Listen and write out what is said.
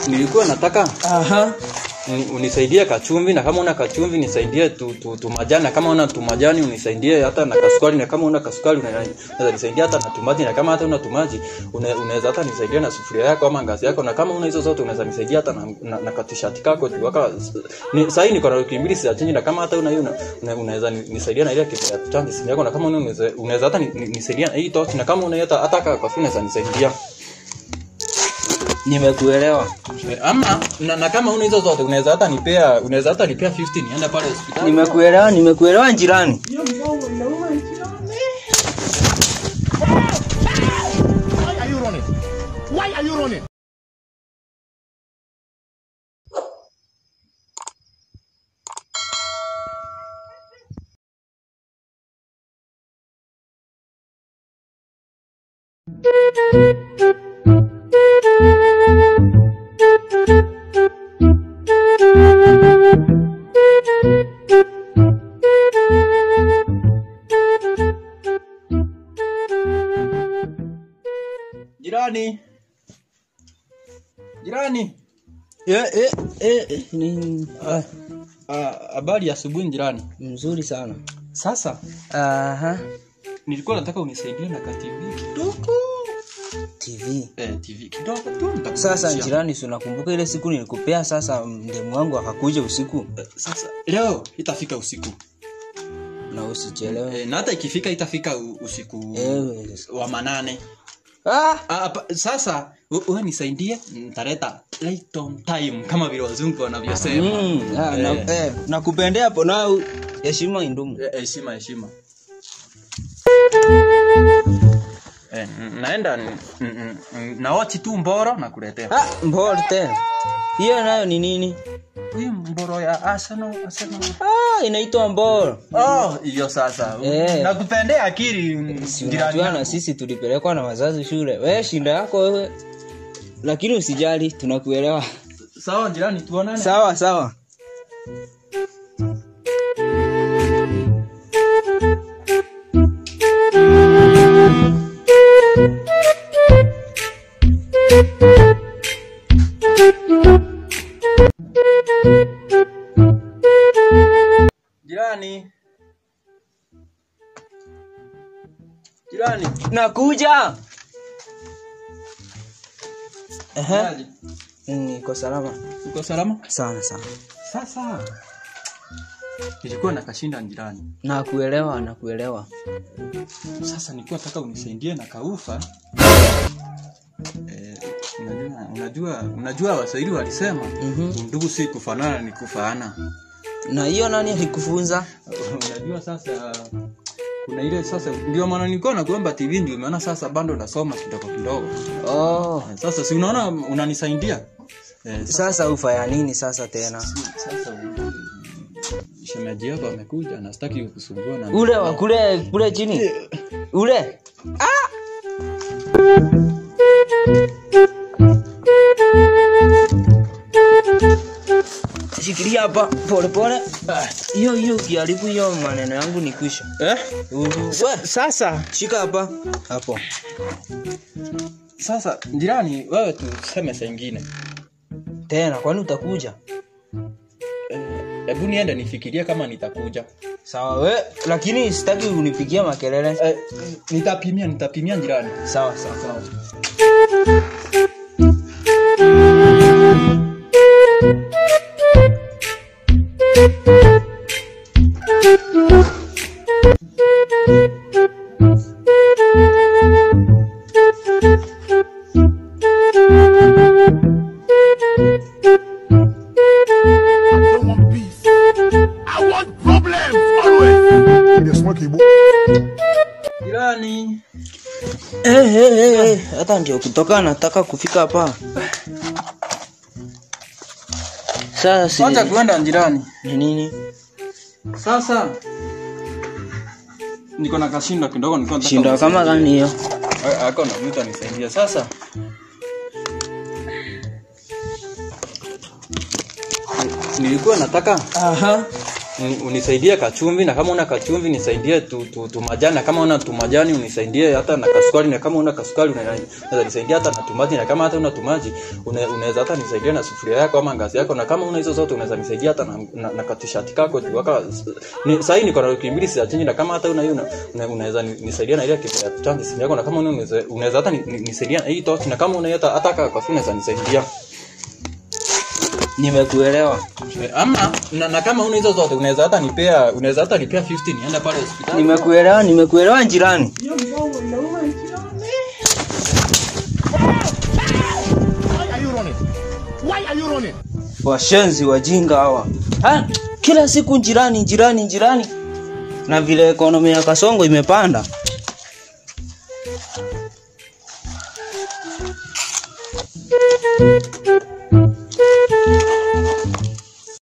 Nilikuwa nataka unisaidie kachumvi, na kama una kachumvi nisaidie tumajani, na kama una tumajani unisaidie hata na kasukari, na kama una kasukari unaweza nisaidia hata na tumaji, na kama hata una tumaji unaweza hata nisaidia na sufuria yako ama ngazi yako, na kama una hizo zote unaweza nisaidia hata na katishati kako waka sasa niko na wiki mbili sija change, na kama hata una hiyo unaweza nisaidia na ile kitu ya tutangi simu yako, na kama unaweza hata nisaidia na hii tochi, na kama una hata kafuni unaweza nisaidia. Nimekuelewa. Ama na kama una hizo zote unaweza hata nipea 15 nienda pale hospitali. Nimekuelewa jirani. Why are you running? Jirani. Ni habari ya asubuhi jirani. mzuri sana. Sasa nilikuwa nataka unisaidie na TV kidogo. TV kidogo tu. Sasa jirani, si unakumbuka ile siku nilikupea sasa ndemu wangu akakuja usiku? Sasa leo itafika usiku. Na usichelewe. Na hata ikifika itafika usiku wa 8. Sasa wewe nisaidie, nitaleta late on time kama vile wazungu wanavyosema. Nakupendea hapo na heshima indumu. Heshima. Naenda na watch tu mboro na kuletea. Mboro tena. Hiyo nayo ni nini? Hii mboro ya Arsenal. Inaitwa mboro. Hiyo sasa. Nakupendea akili jirani. Na sisi tulipelekwa na wazazi shule. Wewe shinda yako wewe. Lakini usijali, tunakuelewa. Sawa jirani, tuonane. Sawa. Jirani. Nakuja. Niko salama. Uko salama? Sana. Sasa nilikuwa nakashinda jirani. Nakuelewa. Sasa nilikuwa nataka unisaidie na kaufa. Unajua Waswahili walisema ndugu si kufanana ni kufaana. Na hiyo nani alikufunza? Unajua sasa kuna ile sasa ndio maana nilikuwa nakuomba TV, ndio maana sasa bado nasoma kidogo. Sasa si unaona unanisaidia? Sasa ufa ya nini sasa tena? Sasa shemeji yako amekuja na sitaki kukusumbua na ule wa kule chini. Ule. Shikilia hapa pole. Hiyo kiaribu hiyo maneno yangu ni kwisha. Sasa shika hapa hapo. Sasa jirani, wewe tuseme saa nyingine. Tena kwani utakuja? Hebu niende nifikirie kama nitakuja. Sawa wewe, lakini sitaki unipigia makelele. Nitapimia jirani. Sawa. Jirani. Hata ndio kutoka nataka kufika hapa. Sasa acha kuenda jirani. Ni nini? Sasa niko na kashinda kidogo, niko nataka. Shinda kama gani hiyo? Ako na mtu anisaidia sasa. Nilikuwa nataka unisaidie kachumvi, na kama una kachumvi nisaidie tumajani, na kama una tumajani unisaidie hata na kasukari, na kama una kasukari unaweza nisaidia hata na tumaji, na kama hata una tumaji unaweza hata nisaidia na sufuria yako ama ngazi yako, na kama una hizo zote unaweza nisaidia hata na katishati kako tu waka sasa hii niko na wiki mbili sijachange, na kama hata una hiyo unaweza nisaidia na ile kitu ya kuchange simu yako, na kama unaweza hata nisaidia hii tochi, na kama una hata kwa fina za nisaidia. Nimekuelewa. Ama na kama una hizo zote unaweza hata nipea 50 nienda pale hospitali. Nimekuelewa jirani. Why are you running? Washenzi wajinga hawa. Kila siku jirani. Na vile ekonomi ya Kasongo imepanda.